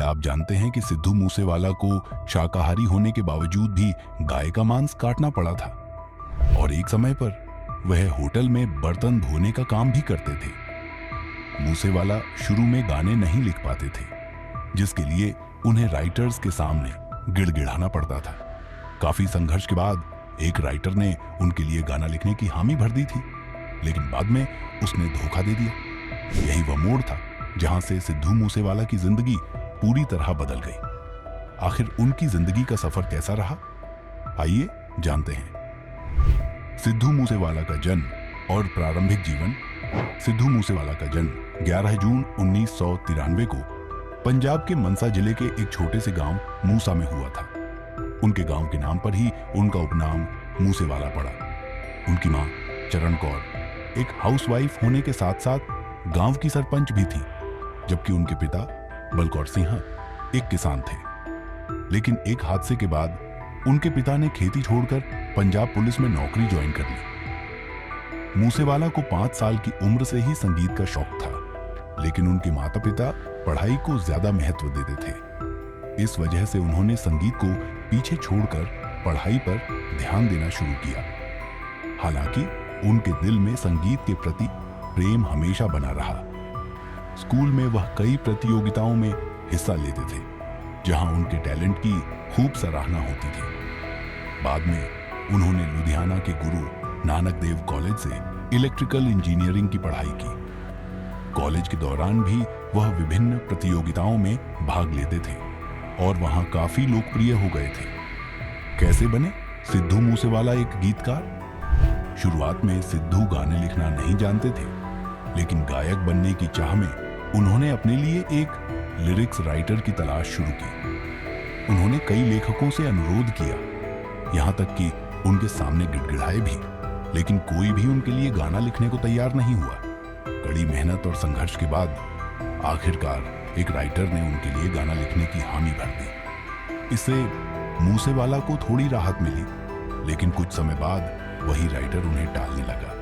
क्या आप जानते हैं कि सिद्धू मूसेवाला को शाकाहारी होने के बावजूद भी गाय का मांस काटना पड़ा था? और एक समय पर वह होटल में बर्तन धोने का काम भी करते थे। मूसेवाला शुरू में गाने नहीं लिख पाते थे, जिसके लिए उन्हें राइटर्स के सामने गिड़गिड़ाना पड़ता था। काफी संघर्ष के बाद एक राइटर ने उनके लिए गाना लिखने की हामी भर दी थी, लेकिन बाद में उसने धोखा दे दिया। यही वह मोड़ था जहां से सिद्धू मूसेवाला की जिंदगी पूरी तरह बदल गई। आखिर उनकी जिंदगी का सफर कैसा रहा, आइए जानते हैं। सिद्धू मूसेवाला का जन्म और प्रारंभिक जीवन। सिद्धू मूसेवाला का जन्म 11 जून 1993 को पंजाब के मनसा जिले के एक छोटे से गांव मूसा में हुआ था। उनके गांव के नाम पर ही उनका उपनाम मूसेवाला पड़ा। उनकी मां चरण कौर एक हाउसवाइफ होने के साथ साथ गांव की सरपंच भी थी, जबकि उनके पिता बलकौर सिंह एक किसान थे। लेकिन एक हादसे के बाद उनके पिता ने खेती छोड़कर पंजाब पुलिस में नौकरी ज्वाइन कर ली। मूसेवाला को 5 साल की उम्र से ही संगीत का शौक था, लेकिन उनके माता पिता पढ़ाई को ज्यादा महत्व देते थे। इस वजह से उन्होंने संगीत को पीछे छोड़कर पढ़ाई पर ध्यान देना शुरू किया। हालांकि उनके दिल में संगीत के प्रति प्रेम हमेशा बना रहा। स्कूल में वह कई प्रतियोगिताओं में हिस्सा लेते थे, जहां उनके टैलेंट की खूब सराहना होती थी। बाद में उन्होंने लुधियाना के गुरु नानक देव कॉलेज से इलेक्ट्रिकल इंजीनियरिंग की पढ़ाई की। कॉलेज के दौरान भी वह विभिन्न प्रतियोगिताओं में भाग लेते थे और वहां काफी लोकप्रिय हो गए थे। कैसे बने सिद्धू मूसेवाला एक गीतकार? शुरुआत में सिद्धू गाने लिखना नहीं जानते थे, लेकिन गायक बनने की चाह में उन्होंने अपने लिए एक लिरिक्स राइटर की तलाश शुरू की। उन्होंने कई लेखकों से अनुरोध किया, यहां तक कि उनके सामने गिड़गिड़ाए भी, लेकिन कोई भी उनके लिए गाना लिखने को तैयार नहीं हुआ। कड़ी मेहनत और संघर्ष के बाद आखिरकार एक राइटर ने उनके लिए गाना लिखने की हामी भर दी। इससे मूसेवाला को थोड़ी राहत मिली, लेकिन कुछ समय बाद वही राइटर उन्हें टालने लगा।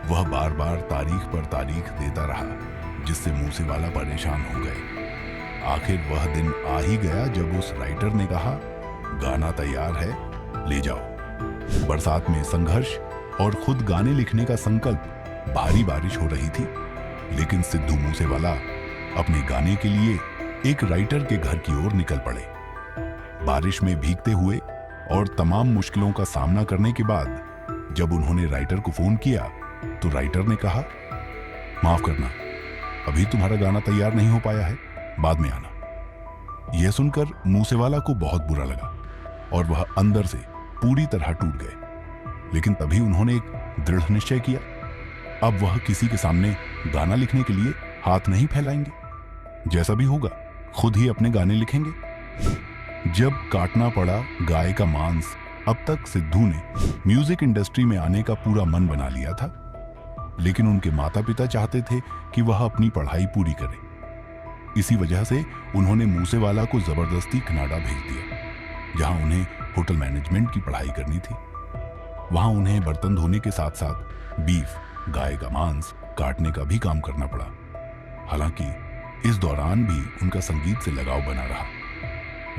वह बार बार तारीख पर तारीख देता रहा, जिससे मूसेवाला परेशान हो गए। आखिर वह दिन आ ही गया जब उस राइटर ने कहा, गाना तैयार है, ले जाओ। बरसात में संघर्ष और खुद गाने लिखने का संकल्प। भारी बारिश हो रही थी, लेकिन सिद्धू मूसेवाला अपने गाने के लिए एक राइटर के घर की ओर निकल पड़े। बारिश में भीगते हुए और तमाम मुश्किलों का सामना करने के बाद जब उन्होंने राइटर को फोन किया, तो राइटर ने कहा, माफ करना, अभी तुम्हारा गाना तैयार नहीं हो पाया है, बाद में आना। यह सुनकर मूसेवाला को बहुत बुरा लगा और वह अंदर से पूरी तरह टूट गए। लेकिन तभी उन्होंने एक दृढ़ निश्चय किया, अब वह किसी के सामने गाना लिखने के लिए हाथ नहीं फैलाएंगे। जैसा भी होगा खुद ही अपने गाने लिखेंगे। जब काटना पड़ा गाय का मांस, अब तक सिद्धू ने म्यूजिक इंडस्ट्री में आने का पूरा मन बना लिया था, लेकिन उनके माता पिता चाहते थे कि वह अपनी पढ़ाई पूरी करे। इसी वजह से उन्होंने मूसेवाला को जबरदस्ती कनाडा भेज दिया, जहां उन्हें होटल मैनेजमेंट की पढ़ाई करनी थी। वहां उन्हें बर्तन धोने के साथ साथ बीफ, गाय का मांस काटने का भी काम करना पड़ा। हालांकि इस दौरान भी उनका संगीत से लगाव बना रहा।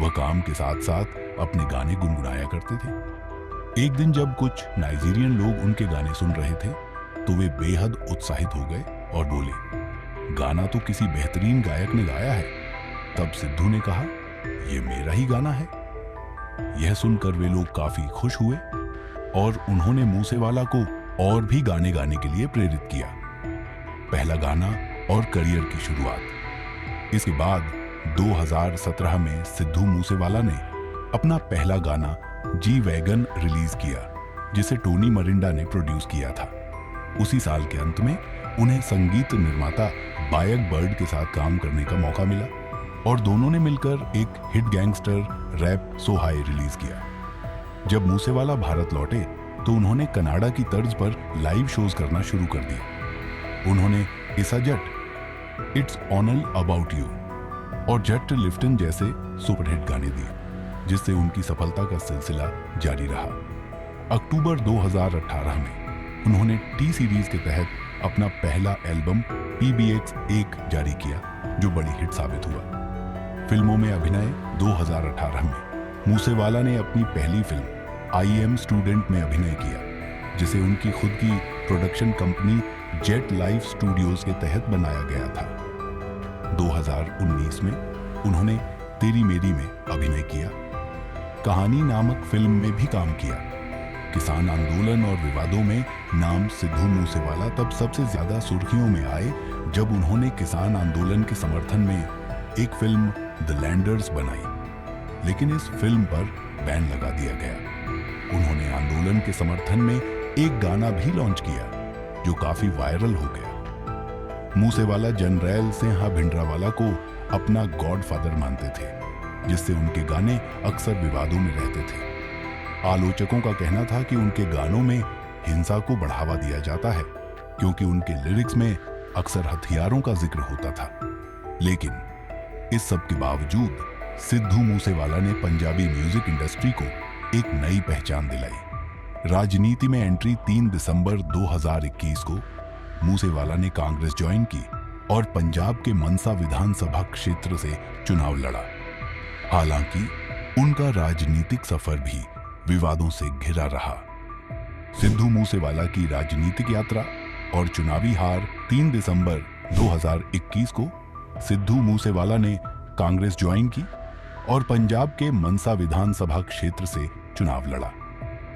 वह काम के साथ साथ अपने गाने गुनगुनाया करते थे। एक दिन जब कुछ नाइजीरियन लोग उनके गाने सुन रहे थे, तो वे बेहद उत्साहित हो गए और बोले, गाना तो किसी बेहतरीन गायक ने गाया है। तब सिद्धू ने कहा, यह मेरा ही गाना है। यह सुनकर वे लोग काफी खुश हुए और उन्होंने मूसेवाला को और भी गाने गाने के लिए प्रेरित किया। पहला गाना और करियर की शुरुआत। इसके बाद 2017 में सिद्धू मूसेवाला ने अपना पहला गाना जी वैगन रिलीज किया, जिसे टोनी मरिंडा ने प्रोड्यूस किया था। उसी साल के अंत में उन्हें संगीत निर्माता बायक बर्ड के साथ काम करने का मौका मिला और दोनों ने मिलकर एक हिट गैंगस्टर रैप सो हाई रिलीज किया। जब मूसेवाला भारत लौटे तो उन्होंने कनाडा की तर्ज पर लाइव शोज करना शुरू कर दिया। उन्होंने इसा जट, इट्स ऑनल अबाउट यू और जट लिफ्टन जैसे सुपरहिट गाने दिए, जिससे उनकी सफलता का सिलसिला जारी रहा। अक्टूबर 2018 में उन्होंने टी सीरीज के तहत अपना पहला एल्बम PBX 1 जारी किया, जो बड़ी हिट साबित हुआ। फिल्मों में अभिनय 2018 में मूसेवाला ने अपनी पहली फिल्म आई एम स्टूडेंट में अभिनय किया, जिसे उनकी खुद की production company jet life studios के तहत बनाया गया था। 2019 में उन्होंने तेरी मेरी में अभिनय किया। कहानी नामक फिल्म में भी काम किया। किसान आंदोलन और विवादों में नाम सिद्धू मूसेवाला तब सबसे ज्यादा सुर्खियों में आए जब उन्होंने किसान आंदोलन के समर्थन में एक फिल्म द लैंडर्स बनाई, लेकिन इस फिल्म पर बैन लगा दिया गया। उन्होंने आंदोलन के समर्थन में एक गाना भी लॉन्च किया जो काफी वायरल हो गया। मूसेवाला जनरैल सिंह भिंडरावाला को अपना गॉडफादर मानते थे, जिससे उनके गाने अक्सर विवादों में रहते थे। आलोचकों का कहना था कि उनके गानों में हिंसा को बढ़ावा दिया जाता है, क्योंकि उनके लिरिक्स में अक्सर हथियारों का जिक्र होता था। लेकिन इस सब के बावजूद सिद्धू मूसेवाला ने पंजाबी म्यूजिक इंडस्ट्री को एक नई पहचान दिलाई। राजनीति में एंट्री 3 दिसंबर 2021 को मूसेवाला ने कांग्रेस ज्वाइन की और पंजाब के मनसा विधानसभा क्षेत्र से चुनाव लड़ा। हालांकि उनका राजनीतिक सफर भी विवादों से घिरा रहा। सिद्धू मूसेवाला की राजनीतिक यात्रा और चुनावी हार 3 दिसंबर 2021 को सिद्धू मूसेवाला ने कांग्रेस ज्वाइन की और पंजाब के मनसा विधानसभा क्षेत्र से चुनाव लड़ा,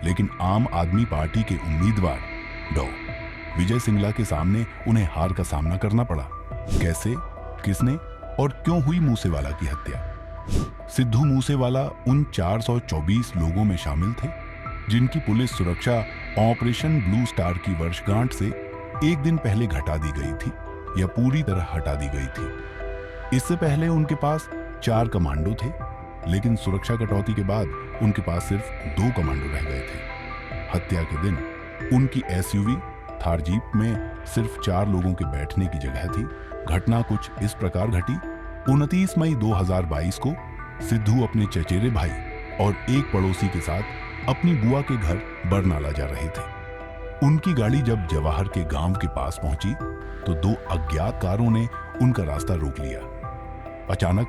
लेकिन आम आदमी पार्टी के उम्मीदवार डॉ विजय सिंगला के सामने उन्हें हार का सामना करना पड़ा। कैसे, किसने और क्यों हुई मूसेवाला की हत्या? सिद्धू मूसेवाला उन 424 लोगों में शामिल थे जिनकी पुलिस सुरक्षा ऑपरेशन ब्लू स्टार की वर्षगांठ से एक दिन पहले घटा दी गई थी या पूरी तरह हटा दी गई थी। इससे पहले उनके पास 4 कमांडो थे, लेकिन सुरक्षा कटौती के बाद उनके पास सिर्फ 2 कमांडो रह गए थे। हत्या के दिन उनकी एसयूवी थार जीप में सिर्फ 4 लोगों के बैठने की जगह थी। घटना कुछ इस प्रकार घटी। 29 मई 2022 को सिद्धू अपने चचेरे भाई और एक पड़ोसी के साथ अपनी बुआ के घर बरनाला जा रहे थे। उनकी गाड़ी जब जवाहर के गांव के पास पहुंची तो 2 अज्ञात कारों ने उनका रास्ता रोक लिया। अचानक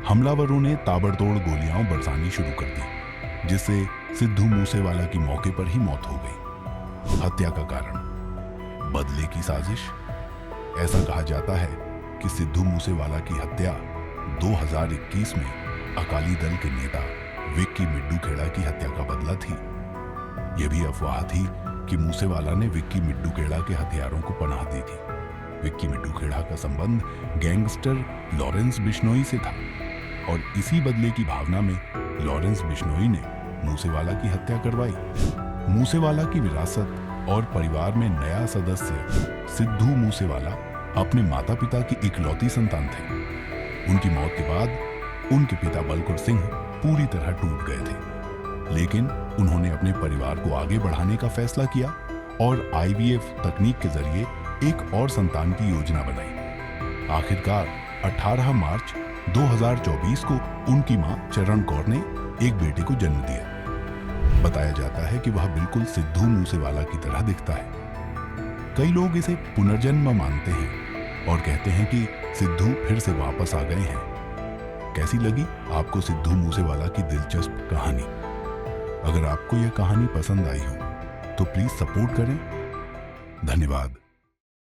हमलावरों ने ताबड़तोड़ गोलियां बरसानी शुरू कर दी, जिससे सिद्धू मूसेवाला की मौके पर ही मौत हो गई। हत्या का कारण बदले की साजिश। ऐसा कहा जाता है कि सिद्धू मूसेवाला की हत्या 2021 में अकाली दल के नेता विक्की मिड्डू खेड़ा की हत्या का बदला थी। यह भी अफवाह थी कि मूसेवाला ने विक्की मिड्डू खेड़ा के हथियारों को पनाह दी थी। विक्की मिड्डू खेड़ा का संबंध गैंगस्टर लॉरेंस बिश्नोई से था और इसी बदले की भावना में लॉरेंस बिश्नोई ने मूसेवाला की हत्या करवाई। मूसेवाला की विरासत और परिवार में नया सदस्य सिद्धू मूसेवाला अपने माता पिता की इकलौती संतान थे। उनकी मौत के बाद उनके पिता बलकुर सिंह पूरी तरह टूट गए थे, लेकिन उन्होंने अपने परिवार को आगे बढ़ाने का फैसला किया और आईवीएफ तकनीक के जरिए एक और संतान की योजना बनाई। आखिरकार 18 मार्च 2024 को उनकी मां चरण कौर ने एक बेटे को जन्म दिया। बताया जाता है कि वह बिल्कुल सिद्धू मूसेवाला की तरह दिखता है। कई लोग इसे पुनर्जन्म मानते हैं और कहते हैं कि सिद्धू फिर से वापस आ गए हैं। कैसी लगी आपको सिद्धू मूसेवाला की दिलचस्प कहानी? अगर आपको यह कहानी पसंद आई हो तो प्लीज सपोर्ट करें। धन्यवाद।